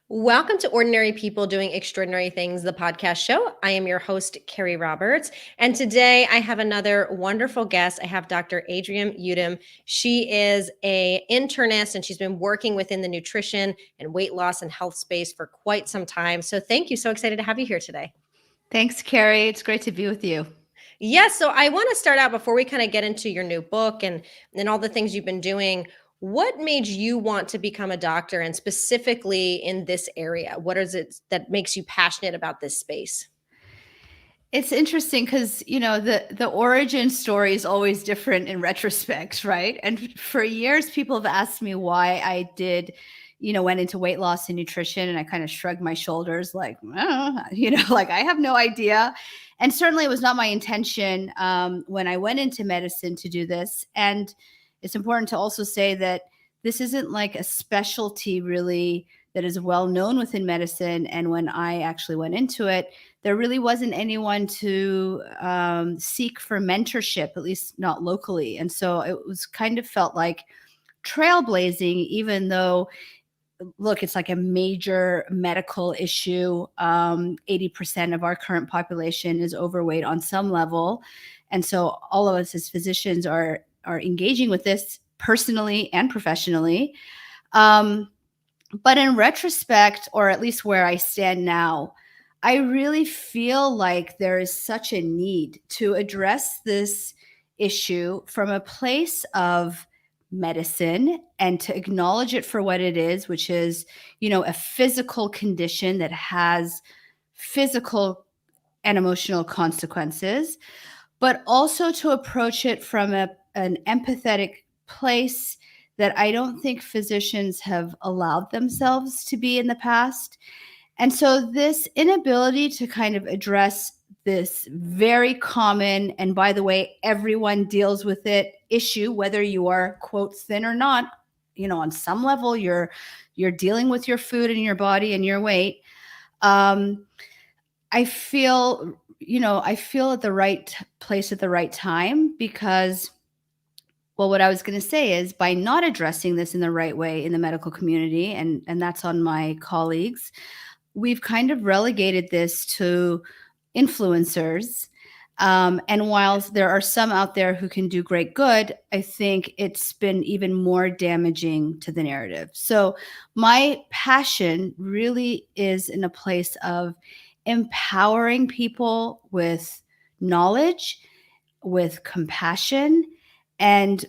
Welcome to Ordinary People Doing Extraordinary Things, the podcast show. I am your host, Carrie Roberts. And today I have another wonderful guest. I have Dr. Adrienne Youdim. She is an internist and she's been working within the nutrition and weight loss and health space for quite some time. So thank you. So excited to have you here today. Thanks, Carrie. It's great to be with you. Yes. So I want to start out before we kind of get into your new book and all the things you've been doing. What made you want to become a doctor, and specifically in this area? What is it that makes you passionate about this space? It's interesting because, the origin story is always different in retrospect, right? And for years, people have asked me why I went into weight loss and nutrition, and I kind of shrugged my shoulders like, like I have no idea. And certainly it was not my intention when I went into medicine to do this. And it's important to also say that this isn't like a specialty really that is well known within medicine. And when I actually went into it, there really wasn't anyone to seek for mentorship, at least not locally. And so it was kind of felt like trailblazing, even though, look, it's like a major medical issue. 80% of our current population is overweight on some level. And so all of us as physicians are engaging with this personally and professionally. But in retrospect, or at least where I stand now, I really feel like there is such a need to address this issue from a place of medicine and to acknowledge it for what it is, which is, a physical condition that has physical and emotional consequences, but also to approach it from an empathetic place that I don't think physicians have allowed themselves to be in the past. And so this inability to kind of address this very common, and by the way, everyone deals with it, issue, whether you are, quote, thin or not, on some level, you're dealing with your food and your body and your weight. I feel at the right place at the right time because, well, what I was going to say is by not addressing this in the right way in the medical community, and that's on my colleagues, we've kind of relegated this to influencers. And while there are some out there who can do great good, I think it's been even more damaging to the narrative. So my passion really is in a place of empowering people with knowledge, with compassion, and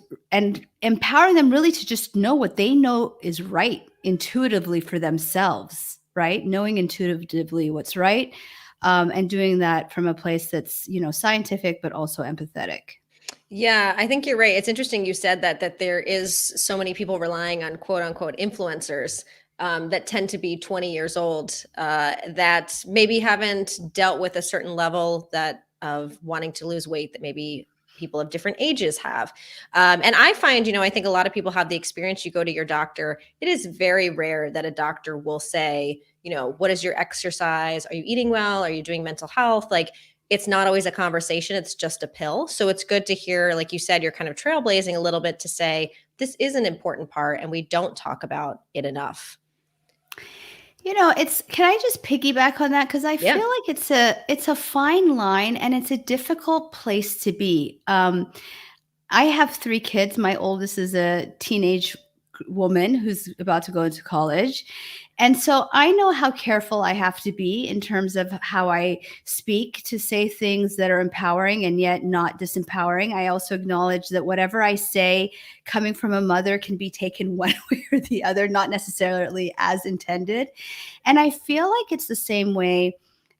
empowering them really to just know what they know is right intuitively for themselves, right? Knowing intuitively what's right, and doing that from a place that's, scientific, but also empathetic. Yeah, I think you're right. It's interesting you said that there is so many people relying on quote unquote influencers that tend to be 20 years old that maybe haven't dealt with a certain level of wanting to lose weight that maybe people of different ages have. And I find, I think a lot of people have the experience. You go to your doctor. It is very rare that a doctor will say, what is your exercise? Are you eating well? Are you doing mental health? Like, it's not always a conversation. It's just a pill. So it's good to hear, like you said, you're kind of trailblazing a little bit to say, this is an important part and we don't talk about it enough. Can I just piggyback on that? Because I feel like it's a fine line and it's a difficult place to be. I have 3 kids. My oldest is a teenage woman who's about to go into college. And so I know how careful I have to be in terms of how I speak to say things that are empowering and yet not disempowering. I also acknowledge that whatever I say coming from a mother can be taken one way or the other, not necessarily as intended. And I feel like it's the same way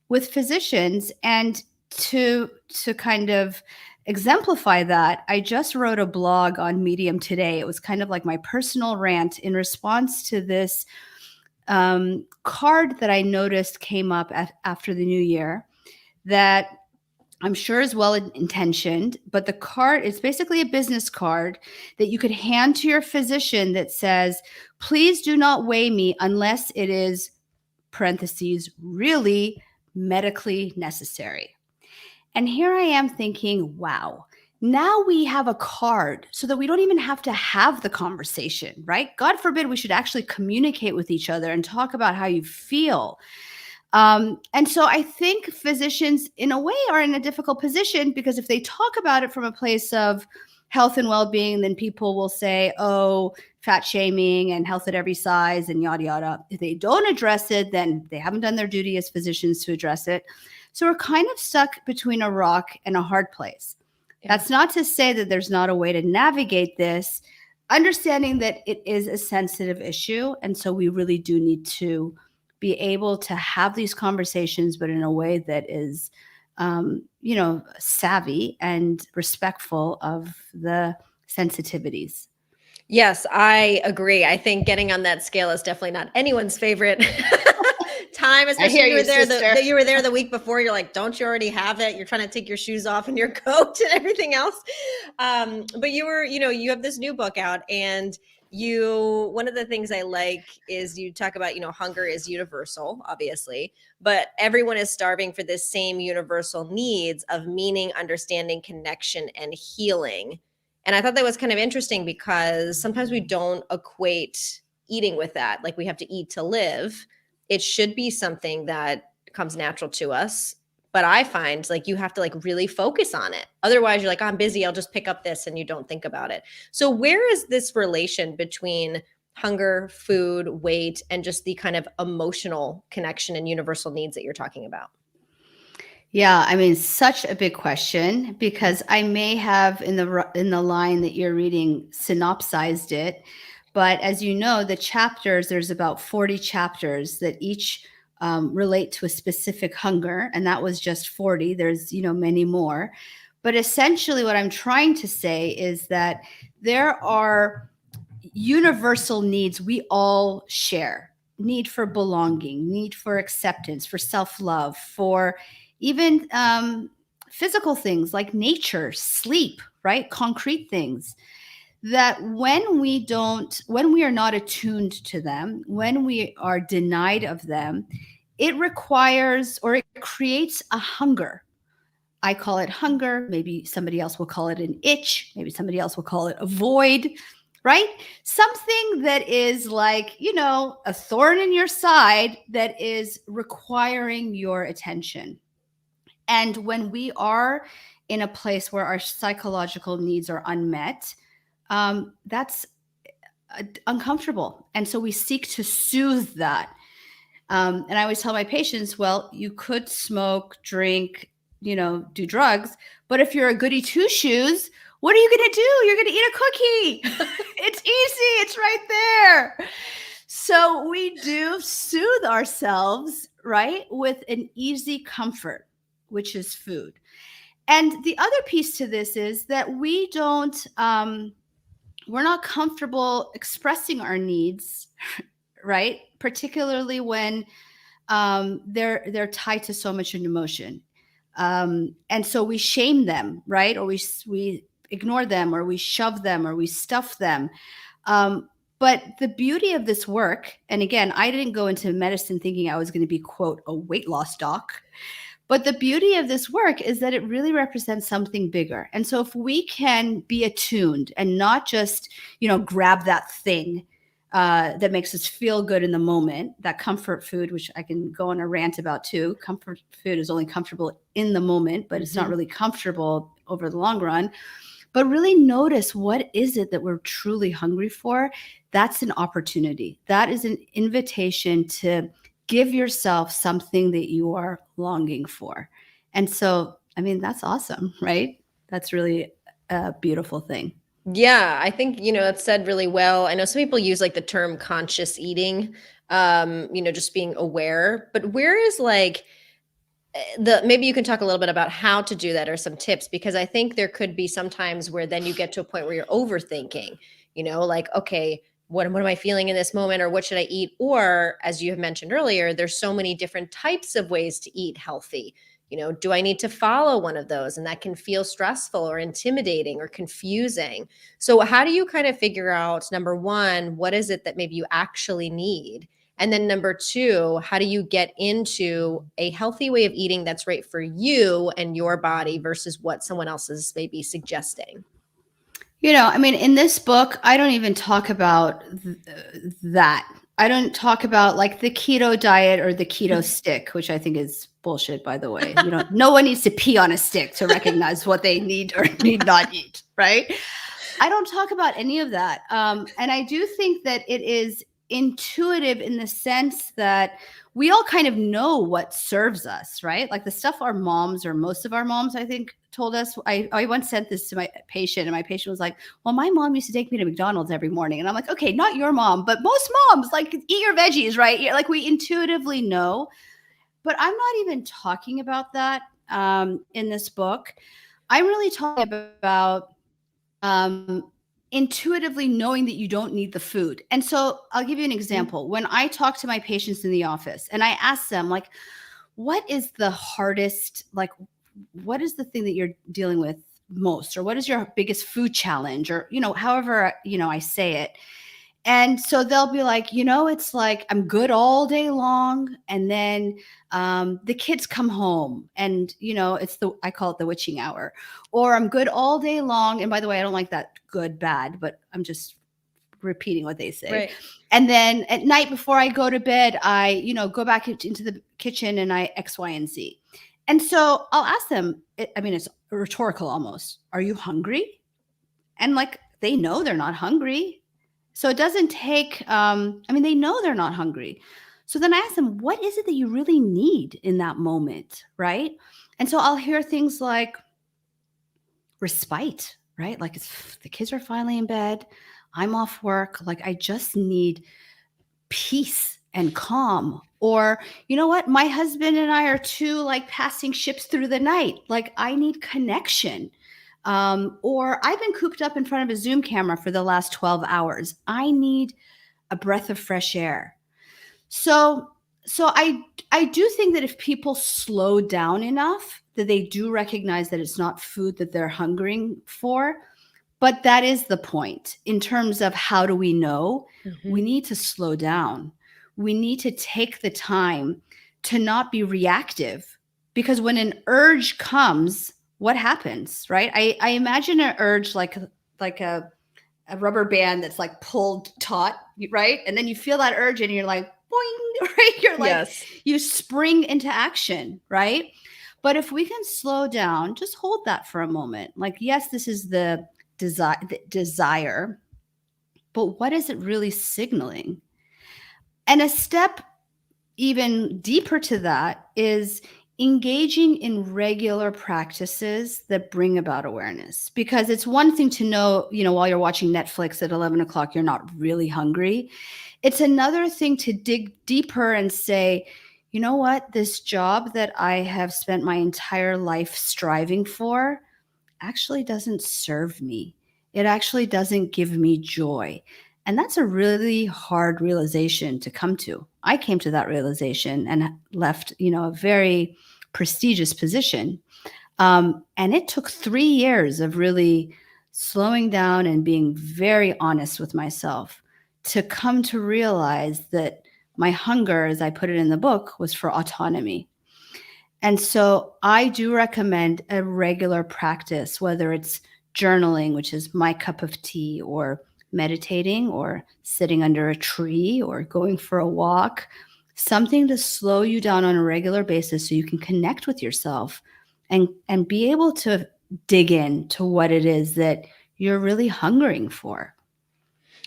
with physicians. And to kind of exemplify that, I just wrote a blog on Medium today. It was kind of like my personal rant in response to this card that I noticed came up after the new year that I'm sure is well intentioned, but the card is basically a business card that you could hand to your physician that says, please do not weigh me unless it is, parentheses, really medically necessary. And here I am thinking, wow, Now we have a card so that we don't even have to have the conversation, right? God forbid we should actually communicate with each other and talk about how you feel. And so I think physicians, in a way, are in a difficult position because if they talk about it from a place of health and well-being, then people will say, oh, fat shaming and health at every size and yada, yada. If they don't address it, then they haven't done their duty as physicians to address it. So we're kind of stuck between a rock and a hard place. Yeah. That's not to say that there's not a way to navigate this, understanding that it is a sensitive issue. And so we really do need to be able to have these conversations, but in a way that is, savvy and respectful of the sensitivities. Yes, I agree. I think getting on that scale is definitely not anyone's favorite time, especially hear you were you, there sister. you were there the week before. You're like, don't you already have it? You're trying to take your shoes off and your coat and everything else. But you have this new book out, and one of the things I like is you talk about, hunger is universal, obviously, but everyone is starving for this same universal needs of meaning, understanding, connection, and healing. And I thought that was kind of interesting because sometimes we don't equate eating with that. Like we have to eat to live. It should be something that comes natural to us. But I find like you have to like really focus on it. Otherwise, you're like, I'm busy, I'll just pick up this, and you don't think about it. So where is this relation between hunger, food, weight, and just the kind of emotional connection and universal needs that you're talking about? Yeah, I mean, such a big question because I may have in the line that you're reading synopsized it, but as you know, the chapters, there's about 40 chapters that each relate to a specific hunger, and that was just 40. There's many more, but essentially, what I'm trying to say is that there are universal needs we all share: need for belonging, need for acceptance, for self-love, for even physical things like nature, sleep, right? Concrete things that when we are not attuned to them, when we are denied of them, it requires or it creates a hunger. I call it hunger. Maybe somebody else will call it an itch. Maybe somebody else will call it a void, right? Something that is like, a thorn in your side that is requiring your attention. And when we are in a place where our psychological needs are unmet, that's uncomfortable. And so we seek to soothe that. And I always tell my patients, well, you could smoke, drink, do drugs. But if you're a goody two shoes, what are you going to do? You're going to eat a cookie. It's easy. It's right there. So we do soothe ourselves, right, with an easy comfort, which is food. And the other piece to this is that we're not comfortable expressing our needs, right? Particularly when they're tied to so much emotion. And so we shame them, right? Or we ignore them, or we shove them, or we stuff them. But the beauty of this work, and again, I didn't go into medicine thinking I was going to be, quote, a weight loss doc. But the beauty of this work is that it really represents something bigger. And so if we can be attuned and not just, grab that thing that makes us feel good in the moment, that comfort food, which I can go on a rant about too. Comfort food is only comfortable in the moment, but it's not really comfortable over the long run. But really notice, what is it that we're truly hungry for? That's an opportunity. That is an invitation to give yourself something that you are longing for. And so, I mean, that's awesome, right? That's really a beautiful thing. Yeah, I think, it's said really well. I know some people use like the term conscious eating, just being aware, but where is like maybe you can talk a little bit about how to do that or some tips, because I think there could be some times where then you get to a point where you're overthinking, like, okay, what am I feeling in this moment, or what should I eat? Or as you have mentioned earlier, there's so many different types of ways to eat healthy. Do I need to follow one of those? And that can feel stressful or intimidating or confusing. So how do you kind of figure out, number one, what is it that maybe you actually need? And then number two, how do you get into a healthy way of eating that's right for you and your body versus what someone else is maybe suggesting? I mean, in this book, I don't even talk about that. I don't talk about like the keto diet or the keto stick, which I think is bullshit, by the way. No one needs to pee on a stick to recognize what they need or need not eat, right? I don't talk about any of that. And I do think that it is intuitive in the sense that we all kind of know what serves us, right? Like the stuff our moms, or most of our moms, I think, told us. I once sent this to my patient, and my patient was like, well, my mom used to take me to McDonald's every morning. And I'm like, okay, not your mom, but most moms, like, eat your veggies, right? Like, we intuitively know. But I'm not even talking about that in this book. I'm really talking about intuitively knowing that you don't need the food. And so I'll give you an example. When I talk to my patients in the office and I ask them, like, what is the hardest, like, what is the thing that you're dealing with most, or what is your biggest food challenge, or, however, I say it. And so they'll be like, it's like, I'm good all day long. And then the kids come home and, I call it the witching hour, or I'm good all day long. And by the way, I don't like that good, bad, but I'm just repeating what they say. Right. And then at night before I go to bed, I, go back into the kitchen and I X, Y, and Z. And so I'll ask them, it's rhetorical almost. Are you hungry? And like, they know they're not hungry. So it doesn't take, they know they're not hungry. So then I ask them, what is it that you really need in that moment, right? And so I'll hear things like respite, right? Like, the kids are finally in bed. I'm off work. Like, I just need peace and calm. Or, you know what? My husband and I are two, like, passing ships through the night. Like, I need connection. Or I've been cooped up in front of a Zoom camera for the last 12 hours. I need a breath of fresh air. So I do think that if people slow down enough, that they do recognize that it's not food that they're hungering for. But that is the point in terms of how do we know? Mm-hmm. We need to slow down. We need to take the time to not be reactive, because when an urge comes, what happens, right? I imagine an urge like a rubber band that's like pulled taut, right? And then you feel that urge and you're like, boing, right? You're like, yes. You spring into action, right? But if we can slow down, just hold that for a moment. Like, yes, this is the desire, but what is it really signaling? And a step even deeper to that is engaging in regular practices that bring about awareness. Because it's one thing to know, while you're watching Netflix at 11 o'clock, you're not really hungry. It's another thing to dig deeper and say, you know what, this job that I have spent my entire life striving for actually doesn't serve me. It actually doesn't give me joy. And that's a really hard realization to come to. I came to that realization and left, a very prestigious position. And it took 3 years of really slowing down and being very honest with myself to come to realize that my hunger, as I put it in the book, was for autonomy. And so I do recommend a regular practice, whether it's journaling, which is my cup of tea, or meditating, or sitting under a tree, or going for a walk, something to slow you down on a regular basis so you can connect with yourself and be able to dig into what it is that you're really hungering for.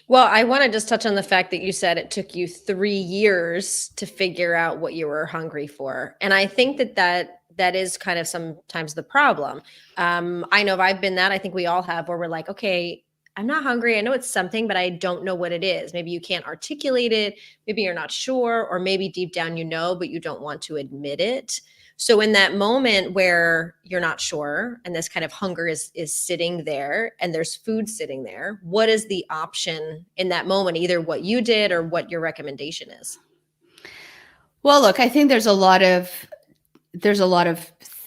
Well, I want to just touch on the fact that you said it took you 3 years to figure out what you were hungry for. And I think that is kind of sometimes the problem. I know I've been that. I think we all have, where we're like, okay, I'm not hungry. I know it's something, but I don't know what it is. Maybe you can't articulate it. Maybe you're not sure, or maybe deep down you know, but you don't want to admit it. So in that moment where you're not sure, and this kind of hunger is sitting there, and there's food sitting there, what is the option in that moment? Either what you did or what your recommendation is. Well, look, I think there's a lot of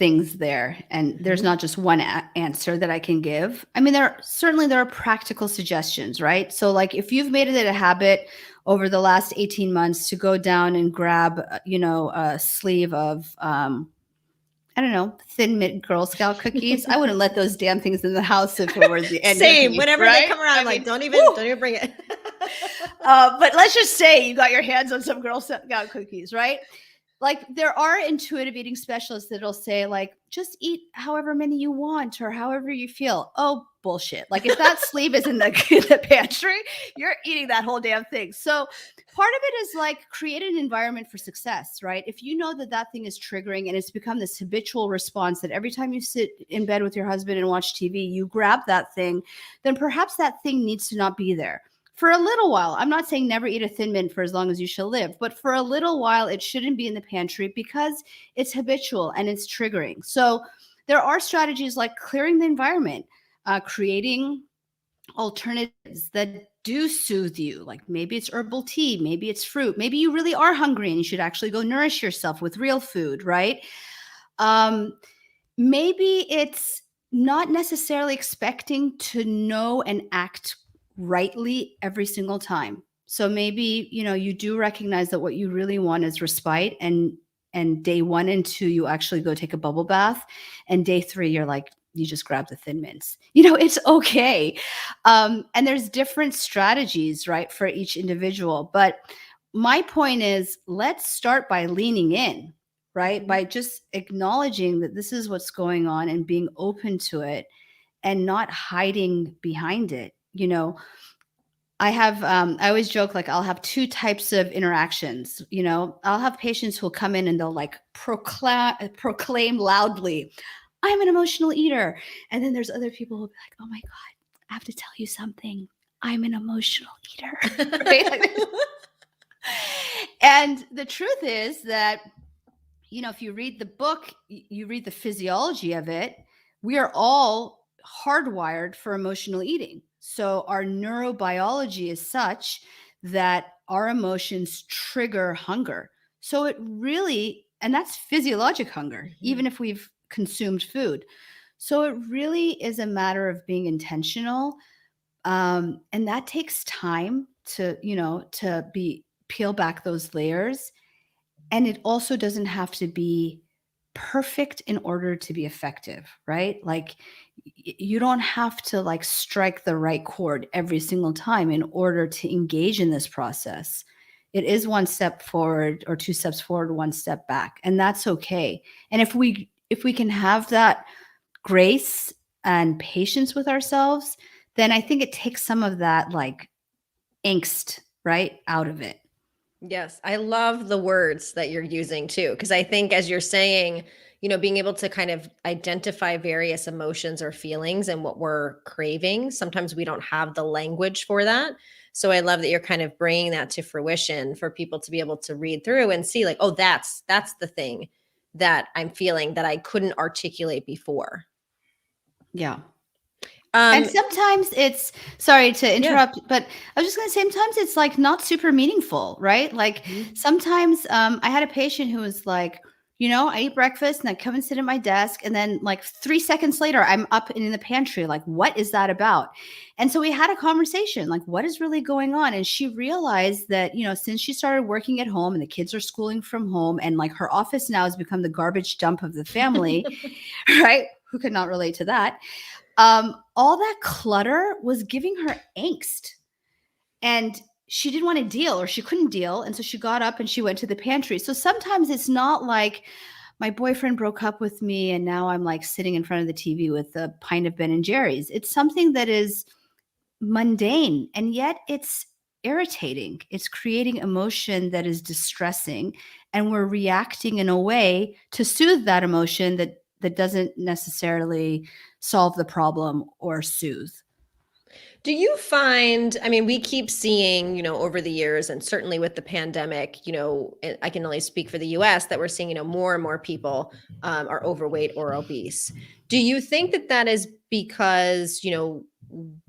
things there, and there's not just one answer that I can give. I mean, there are practical suggestions, right? So like if you've made it a habit over the last 18 months to go down and grab, a sleeve of, I don't know, Thin Mint Girl Scout cookies. I wouldn't let those damn things in the house if it were the end of Same. me, Whenever right? they come around, I'm like, don't even bring it. But let's just say you got your hands on some Girl Scout cookies, right? Like there are intuitive eating specialists that'll say like, just eat however many you want or however you feel. Oh, bullshit. Like if that sleeve is in the pantry, you're eating that whole damn thing. So part of it is like create an environment for success, right? If you know that that thing is triggering and it's become this habitual response that every time you sit in bed with your husband and watch TV, you grab that thing, then perhaps that thing needs to not be there. For a little while, I'm not saying never eat a Thin Mint for as long as you shall live, but for a little while, it shouldn't be in the pantry because it's habitual and it's triggering. So there are strategies like clearing the environment, creating alternatives that do soothe you. Like maybe it's herbal tea, maybe it's fruit, maybe you really are hungry and you should actually go nourish yourself with real food, right? Maybe it's not necessarily expecting to know and act rightly every single time. So maybe, you do recognize that what you really want is respite, and day 1 and 2, you actually go take a bubble bath, and day 3, you're like, you just grab the Thin Mints. It's okay. And there's different strategies, right, for each individual. But my point is, let's start by leaning in, right? By just acknowledging that this is what's going on and being open to it and not hiding behind it. I always joke, like I'll have 2 types of interactions. I'll have patients who'll come in and they'll like proclaim loudly, I'm an emotional eater. And then there's other people who'll be like, oh my God, I have to tell you something. I'm an emotional eater. Right? And the truth is that, if you read the book, you read the physiology of it, we are all hardwired for emotional eating. So our neurobiology is such that our emotions trigger hunger. So it really, and that's physiologic hunger, even if we've consumed food. So it really is a matter of being intentional. And that takes time to peel back those layers. And it also doesn't have to be perfect in order to be effective, right? Like you don't have to like strike the right chord every single time in order to engage in this process. It is 1 step forward or 2 steps forward, 1 step back, and that's okay. And if we can have that grace and patience with ourselves, then I think it takes some of that like angst, right, out of it. Yes, I love the words that you're using too, because I think as you're saying, being able to kind of identify various emotions or feelings and what we're craving, sometimes we don't have the language for that. So I love that you're kind of bringing that to fruition for people to be able to read through and see like, oh, that's the thing that I'm feeling that I couldn't articulate before. Yeah. And sometimes it's, sorry to interrupt, but I was just going to say, sometimes it's like not super meaningful, right? Like sometimes I had a patient who was like, I eat breakfast and I come and sit at my desk. And then like 3 seconds later, I'm up in the pantry. Like, what is that about? And so we had a conversation, like, what is really going on? And she realized that, since she started working at home and the kids are schooling from home and like her office now has become the garbage dump of the family, right? Who could not relate to that? All that clutter was giving her angst, and she didn't want to deal, or she couldn't deal. And so she got up and she went to the pantry. So sometimes it's not like my boyfriend broke up with me and now I'm like sitting in front of the TV with a pint of Ben and Jerry's. It's something that is mundane, and yet it's irritating. It's creating emotion that is distressing, and we're reacting in a way to soothe that emotion that doesn't necessarily solve the problem or soothe. Do you find, I mean, we keep seeing, over the years, and certainly with the pandemic, I can only speak for the US, that we're seeing, more and more people are overweight or obese. Do you think that that is because,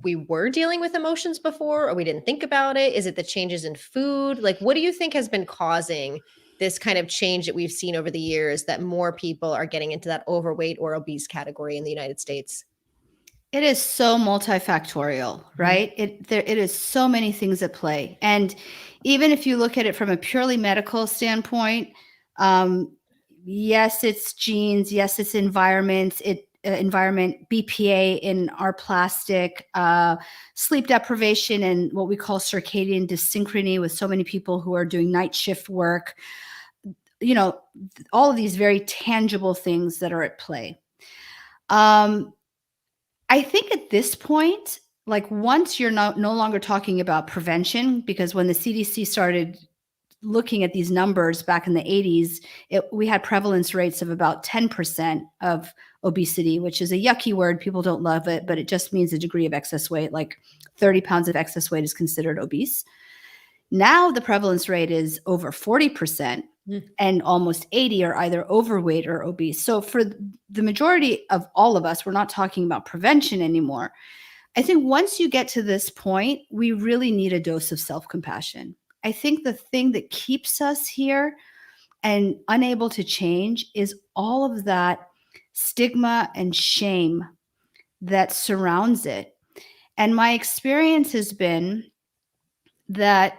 we were dealing with emotions before, or we didn't think about it? Is it the changes in food? Like, what do you think has been causing this kind of change that we've seen over the years, that more people are getting into that overweight or obese category in the United States? It is so multifactorial, right? It is so many things at play. And even if you look at it from a purely medical standpoint, yes, it's genes, yes, it's environment, BPA in our plastic, sleep deprivation, and what we call circadian dysynchrony with so many people who are doing night shift work, all of these very tangible things that are at play. I think at this point, like once you're no longer talking about prevention, because when the CDC started looking at these numbers back in the 80s, we had prevalence rates of about 10% of obesity, which is a yucky word. People don't love it, but it just means a degree of excess weight. Like 30 pounds of excess weight is considered obese. Now the prevalence rate is over 40%. And almost 80 are either overweight or obese. So for the majority of all of us, we're not talking about prevention anymore. I think once you get to this point, we really need a dose of self-compassion. I think the thing that keeps us here and unable to change is all of that stigma and shame that surrounds it. And my experience has been that,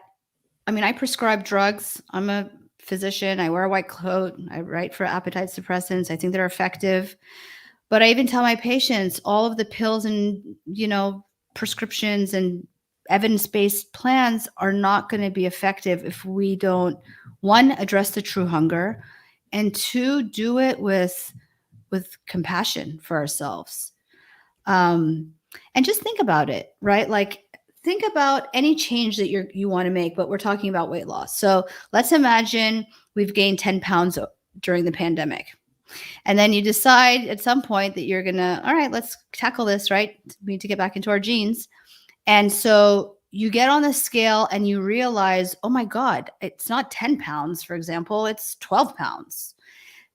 I prescribe drugs. I'm a physician. I wear a white coat. I write for appetite suppressants. I think they're effective. But I even tell my patients all of the pills and, prescriptions and evidence-based plans are not going to be effective if we don't, one, address the true hunger, and two, do it with compassion for ourselves. And just think about it, right? Like, think about any change that you want to make, but we're talking about weight loss. So let's imagine we've gained 10 pounds during the pandemic. And then you decide at some point that you're going to, all right, let's tackle this, right? We need to get back into our genes. And so you get on the scale and you realize, oh my God, it's not 10 pounds, for example, it's 12 pounds.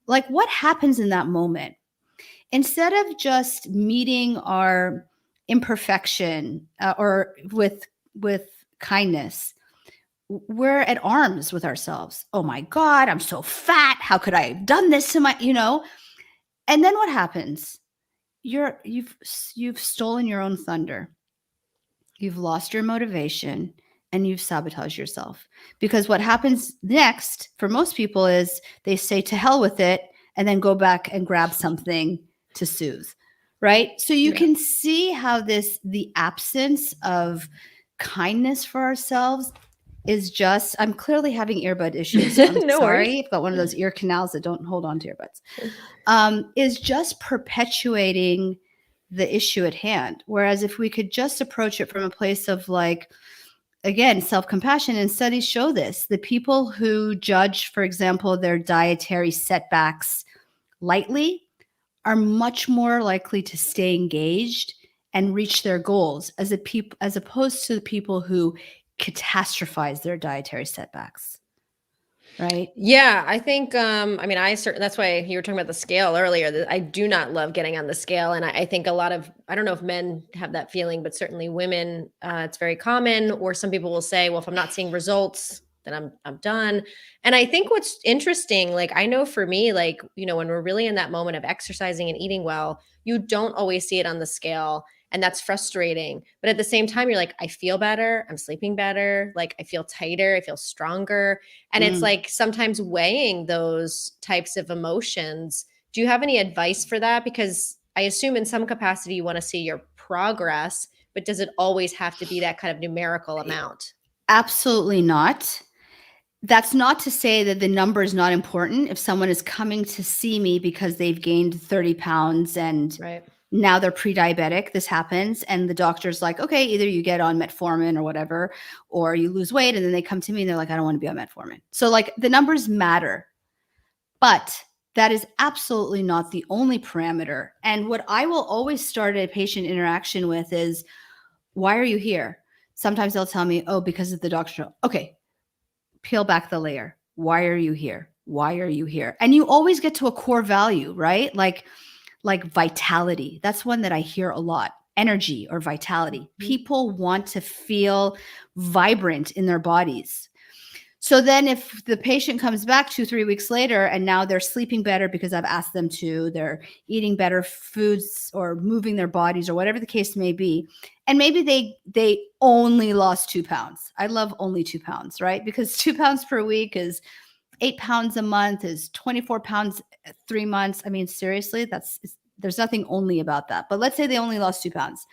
Like, what happens in that moment? Instead of just meeting our imperfection or with kindness, we're at arms with ourselves. Oh my God, I'm so fat. How could I have done this to my, And then what happens? You've stolen your own thunder. You've lost your motivation and you've sabotaged yourself. Because what happens next for most people is they say to hell with it and then go back and grab something to soothe. Right. So you can see how the absence of kindness for ourselves is just, I'm clearly having earbud issues. So I'm sorry. I've got one of those ear canals that don't hold on to earbuds. Is just perpetuating the issue at hand. Whereas if we could just approach it from a place of like, again, self-compassion, and studies show this, the people who judge, for example, their dietary setbacks lightly are much more likely to stay engaged and reach their goals as opposed to the people who catastrophize their dietary setbacks. Right? Yeah, I think, that's why you were talking about the scale earlier, that I do not love getting on the scale. And I think I don't know if men have that feeling, but certainly women, it's very common, or some people will say, well, if I'm not seeing results, then I'm done. And I think what's interesting, like, I know for me, like, when we're really in that moment of exercising and eating well, you don't always see it on the scale. And that's frustrating. But at the same time, you're like, I feel better. I'm sleeping better. Like, I feel tighter. I feel stronger. And it's like sometimes weighing those types of emotions. Do you have any advice for that? Because I assume in some capacity you want to see your progress, but does it always have to be that kind of numerical amount? Absolutely not. That's not to say that the number is not important. If someone is coming to see me because they've gained 30 pounds and now they're pre-diabetic, this happens. And the doctor's like, okay, either you get on metformin or whatever, or you lose weight. And then they come to me and they're like, I don't want to be on metformin. So like the numbers matter, but that is absolutely not the only parameter. And what I will always start a patient interaction with is, why are you here? Sometimes they'll tell me, oh, because of the doctor. Okay. Peel back the layer. Why are you here? Why are you here? And you always get to a core value, right? Like vitality. That's one that I hear a lot. Energy or vitality. People want to feel vibrant in their bodies. So then if the patient comes back 2-3 weeks later and now they're sleeping better because I've asked them to, they're eating better foods or moving their bodies or whatever the case may be, and maybe they only lost 2 pounds. I love only 2 pounds, right? Because 2 pounds per week is 8 pounds a month, is 24 pounds 3 months. I mean, seriously, there's nothing only about that. But let's say they only lost 2 pounds.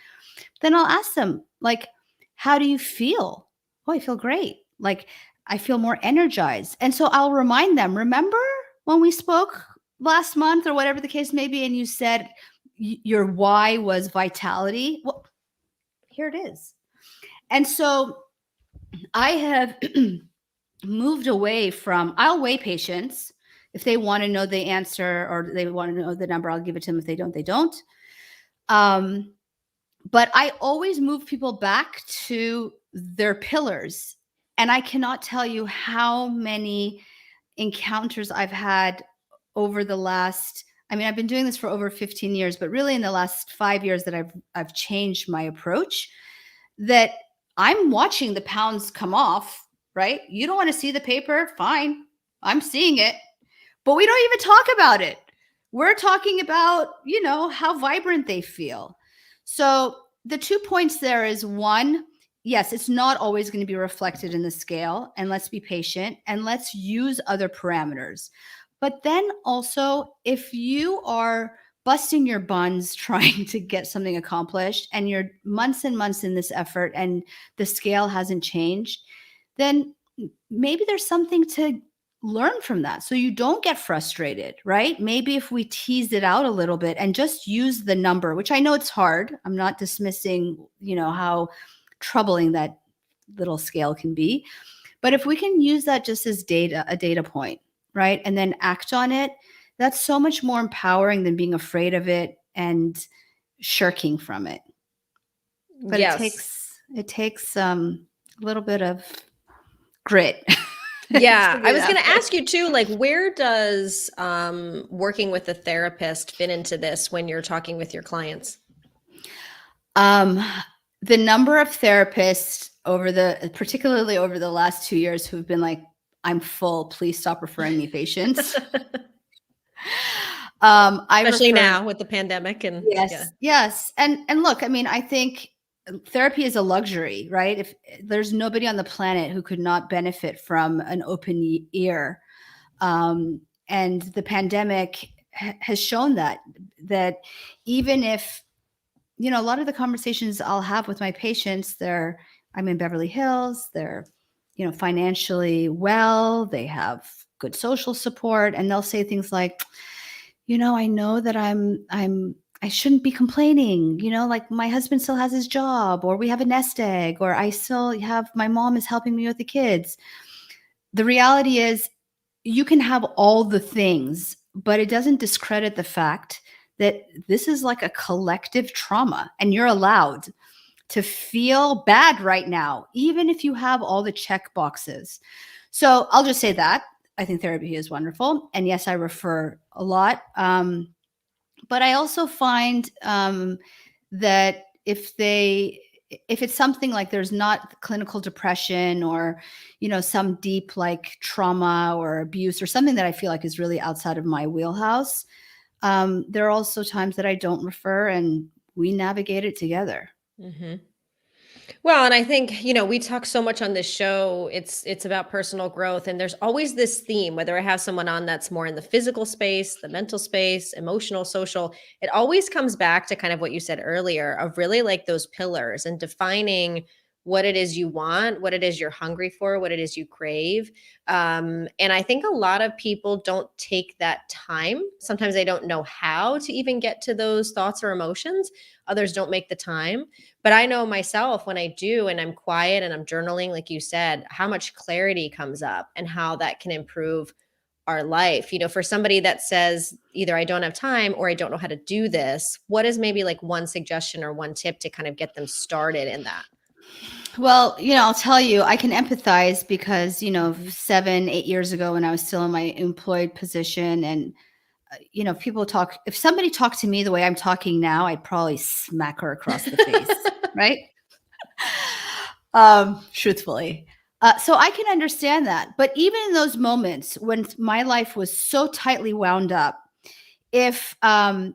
Then I'll ask them, like, how do you feel? Oh, I feel great. Like, I feel more energized. And so I'll remind them, remember when we spoke last month or whatever the case may be, and you said your why was vitality? Well, here it is. And so I have moved away from, I'll weigh patients. If they want to know the answer or they want to know the number, I'll give it to them. If they don't, they don't. But I always move people back to their pillars. And I cannot tell you how many encounters I've had over the last, I mean, I've been doing this for over 15 years, but really in the last 5 years that I've changed my approach, that I'm watching the pounds come off, right? You don't want to see the paper? Fine. I'm seeing it. But we don't even talk about it. We're talking about, how vibrant they feel. So the 2 points there is, one, yes, it's not always going to be reflected in the scale, and let's be patient and let's use other parameters. But then also, if you are busting your buns trying to get something accomplished and you're months and months in this effort and the scale hasn't changed, then maybe there's something to learn from that. So you don't get frustrated, right? Maybe if we tease it out a little bit and just use the number, which I know it's hard. I'm not dismissing, how troubling that little scale can be. But if we can use that just as a data point, right? And then act on it, that's so much more empowering than being afraid of it and shirking from it. But yes. it takes a little bit of grit. Yeah. I was going to ask you too, like, where does working with a therapist fit into this when you're talking with your clients? The number of therapists particularly over the last 2 years who've been like, I'm full, please stop referring me patients. Especially now with the pandemic. And yes. And look, I mean, I think therapy is a luxury, right? If there's nobody on the planet who could not benefit from an open ear. And the pandemic has shown that even if, a lot of the conversations I'll have with my patients, I'm in Beverly Hills, they're, financially well, they have good social support, and they'll say things like, I know that I shouldn't be complaining, like my husband still has his job, or we have a nest egg, or my mom is helping me with the kids. The reality is you can have all the things, but it doesn't discredit the fact that this is like a collective trauma, and you're allowed to feel bad right now, even if you have all the check boxes. So I'll just say that I think therapy is wonderful. And yes, I refer a lot. But I also find that if it's something like there's not clinical depression or, some deep like trauma or abuse or something that I feel like is really outside of my wheelhouse, there are also times that I don't refer and we navigate it together. Mm-hmm. Well, and I think, we talk so much on this show, it's about personal growth. And there's always this theme, whether I have someone on that's more in the physical space, the mental space, emotional, social, it always comes back to kind of what you said earlier of really like those pillars and defining what it is you want, what it is you're hungry for, what it is you crave. And I think a lot of people don't take that time. Sometimes they don't know how to even get to those thoughts or emotions. Others don't make the time. But I know myself when I do, and I'm quiet and I'm journaling, like you said, how much clarity comes up and how that can improve our life. For somebody that says either I don't have time or I don't know how to do this, what is maybe like one suggestion or one tip to kind of get them started in that? Well, I'll tell you, I can empathize because, 7-8 years ago when I was still in my employed position and, if somebody talked to me the way I'm talking now, I'd probably smack her across the face, right? Truthfully. So I can understand that. But even in those moments when my life was so tightly wound up, if, and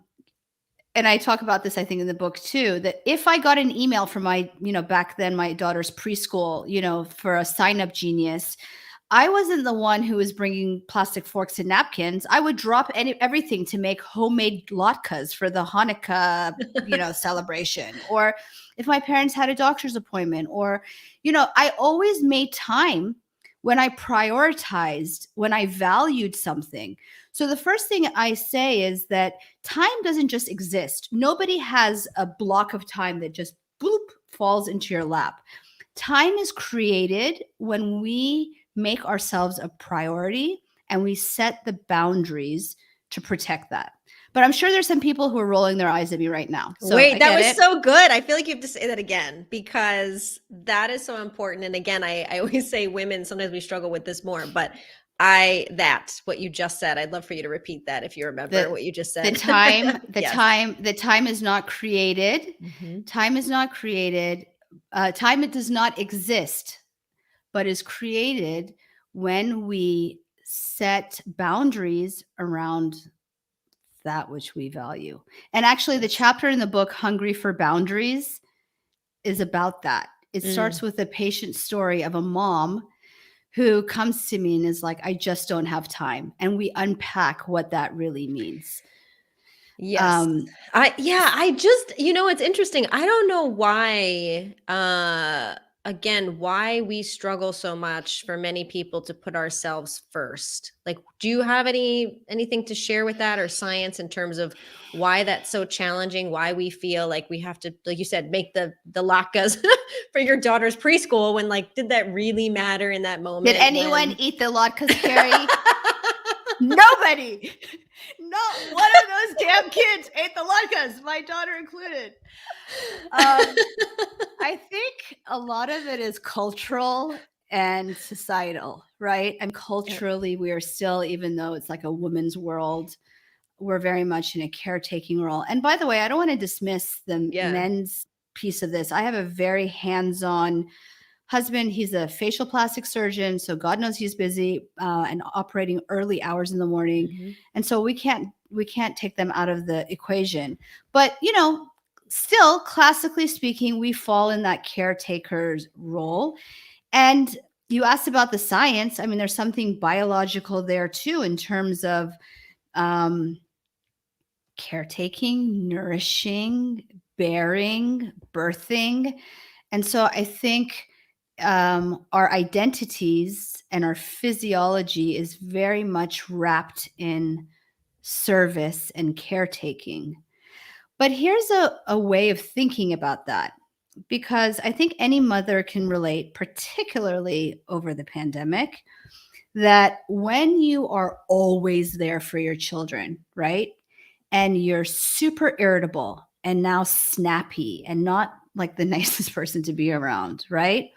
I talk about this, I think, in the book too, that if I got an email from my, back then my daughter's preschool, for a sign up genius, I wasn't the one who was bringing plastic forks and napkins. I would drop everything to make homemade latkes for the Hanukkah, celebration. Or if my parents had a doctor's appointment, or, I always made time when I prioritized, when I valued something. So the first thing I say is that time doesn't just exist. Nobody has a block of time that just bloop falls into your lap. Time is created when we make ourselves a priority and we set the boundaries to protect that. But I'm sure there's some people who are rolling their eyes at me right now. So wait, that was so good. I feel like you have to say that again, because that is so important. And again, I always say women, sometimes we struggle with this more, but what you just said, I'd love for you to repeat that if you remember what you just said. The time is not created. Mm-hmm. Time is not created. Time, it does not exist, but is created when we set boundaries around that which we value. And actually, the chapter in the book, Hungry for Boundaries, is about that. It starts with a patient story of a mom who comes to me and is like, I just don't have time. And we unpack what that really means. Yes. I just, it's interesting. I don't know why, why we struggle so much for many people to put ourselves first. Like, do you have anything to share with that, or science in terms of why that's so challenging? Why we feel like we have to, like you said, make the latkes for your daughter's preschool when, like, did that really matter in that moment? Did anyone eat the latkes, Carrie? Nobody. Not one of those damn kids ate the latkes, my daughter included. I think a lot of it is cultural and societal, right? And culturally, we are still, even though it's like a woman's world, we're very much in a caretaking role. And by the way, I don't want to dismiss the men's piece of this. I have a very hands-on husband. He's a facial plastic surgeon, so God knows he's busy and operating early hours in the morning. Mm-hmm. And so we can't take them out of the equation. But, still, classically speaking, we fall in that caretaker's role. And you asked about the science. I mean, there's something biological there too, in terms of caretaking, nourishing, bearing, birthing. And so I think our identities and our physiology is very much wrapped in service and caretaking. But here's a way of thinking about that, because I think any mother can relate, particularly over the pandemic, that when you are always there for your children, right? And you're super irritable and now snappy and not like the nicest person to be around, right?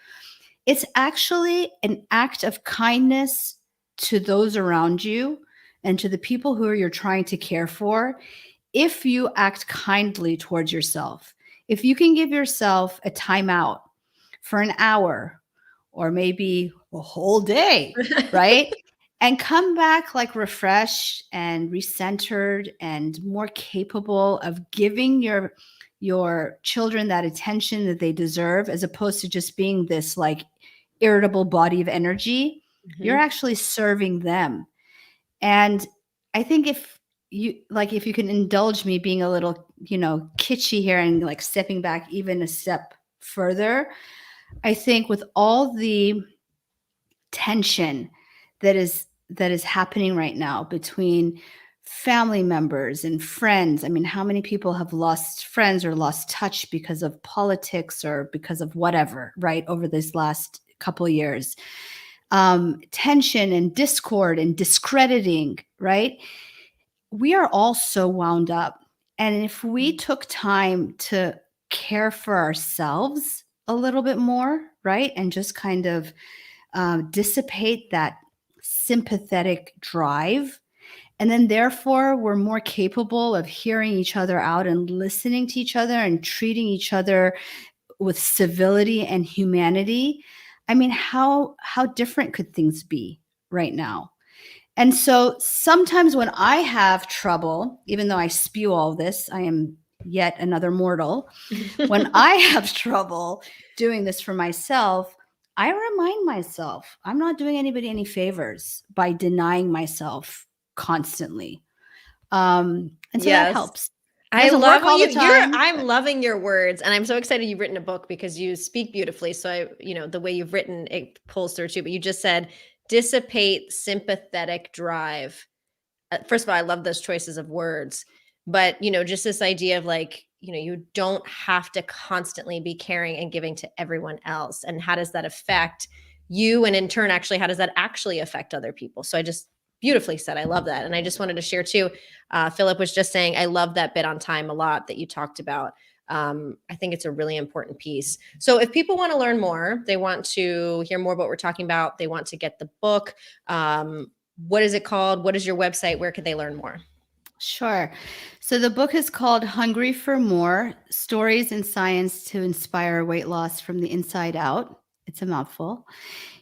It's actually an act of kindness to those around you and to the people who you're trying to care for. If you act kindly towards yourself, if you can give yourself a timeout for an hour or maybe a whole day, right? And come back like refreshed and recentered and more capable of giving your children that attention that they deserve, as opposed to just being this like irritable body of energy, you're actually serving them. And I think if you can indulge me being a little, kitschy here and like stepping back even a step further, I think with all the tension that is happening right now between family members and friends. I mean, how many people have lost friends or lost touch because of politics or because of whatever, right? Over this last couple of years, tension and discord and discrediting, right? We are all so wound up. And if we took time to care for ourselves a little bit more, right? And just kind of dissipate that sympathetic drive. And then therefore, we're more capable of hearing each other out and listening to each other and treating each other with civility and humanity. I mean, how different could things be right now? And so sometimes when I have trouble, even though I spew all this, I am yet another mortal. When I have trouble doing this for myself, I remind myself I'm not doing anybody any favors by denying myself constantly. And so that Yes. helps. It I doesn't love work what all the time. I'm loving your words, and I'm so excited you've written a book because you speak beautifully. So the way you've written it pulls through too. But you just said dissipate sympathetic drive. First of all, I love those choices of words, but just this idea of like, you don't have to constantly be caring and giving to everyone else. And how does that affect you? And in turn, actually, how does that actually affect other people? So I just beautifully said, I love that. And I just wanted to share too. Philip was just saying, I love that bit on time a lot that you talked about. I think it's a really important piece. So if people want to learn more, they want to hear more about what we're talking about, they want to get the book, what is it called? What is your website? Where can they learn more? Sure. So the book is called Hungry for More: Stories and Science to Inspire Weight Loss from the Inside Out. It's a mouthful.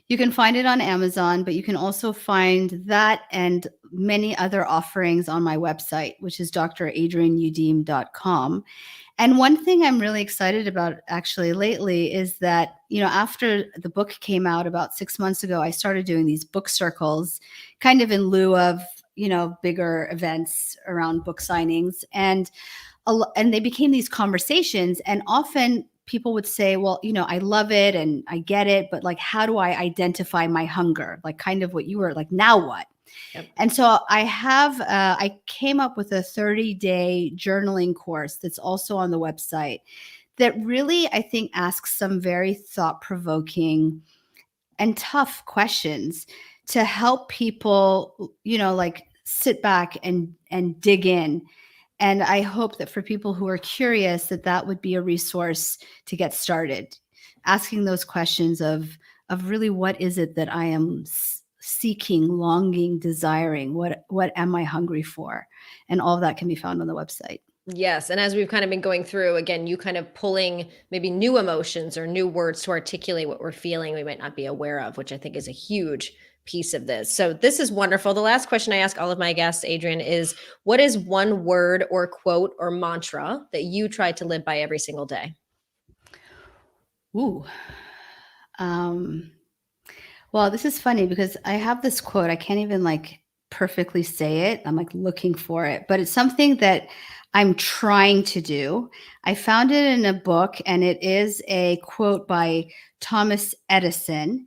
You can find it on Amazon, but you can also find that and many other offerings on my website, which is dradrienneyoudim.com. And one thing I'm really excited about actually lately is that, after the book came out about 6 months ago, I started doing these book circles kind of in lieu of, bigger events around book signings. And they became these conversations. And often people would say, well, I love it and I get it, but like, how do I identify my hunger? Like kind of what you were like, now what? Yep. And so I came up with a 30-day journaling course that's also on the website that really, I think, asks some very thought-provoking and tough questions to help people, like sit back and dig in. And I hope that for people who are curious, that would be a resource to get started, asking those questions of really, what is it that I am seeking, longing, desiring? What am I hungry for? And all of that can be found on the website. Yes. And as we've kind of been going through, again, you kind of pulling maybe new emotions or new words to articulate what we're feeling we might not be aware of, which I think is a huge piece of this. So this is wonderful. The last question I ask all of my guests, Adrienne, is what is one word or quote or mantra that you try to live by every single day? Ooh. Well, this is funny because I have this quote. I can't even like perfectly say it. I'm like looking for it, but it's something that I'm trying to do. I found it in a book, and it is a quote by Thomas Edison.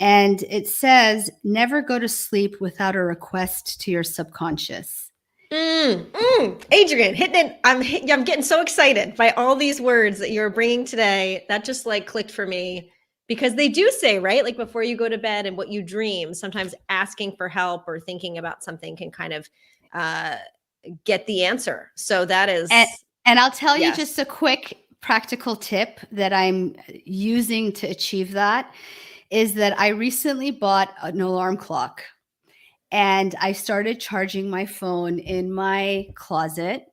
And it says, never go to sleep without a request to your subconscious. Adrienne, hitting it. I'm getting so excited by all these words that you're bringing today. That just like clicked for me. Because they do say, right, like before you go to bed and what you dream, sometimes asking for help or thinking about something can kind of get the answer. So that is. And I'll tell you yes. just a quick practical tip that I'm using to achieve that is that I recently bought an alarm clock, and I started charging my phone in my closet.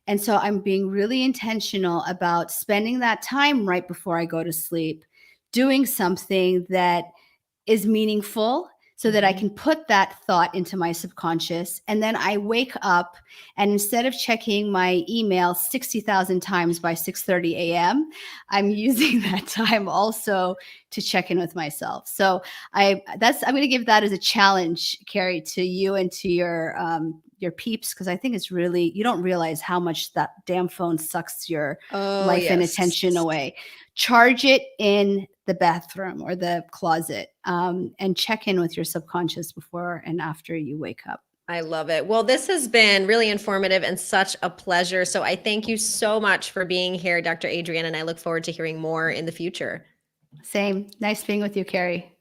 And so I'm being really intentional about spending that time right before I go to sleep, doing something that is meaningful so that I can put that thought into my subconscious. And then I wake up, and instead of checking my email 60,000 times by 6:30 a.m., I'm using that time also to check in with myself. So I'm going to give that as a challenge, Carrie, to you and to your peeps, because I think it's really, you don't realize how much that damn phone sucks your life and attention away. Charge it in the bathroom or the closet, and check in with your subconscious before and after you wake up. I love it. Well, this has been really informative and such a pleasure. So I thank you so much for being here, Dr. Adrienne, and I look forward to hearing more in the future. Same. Nice being with you, Carrie.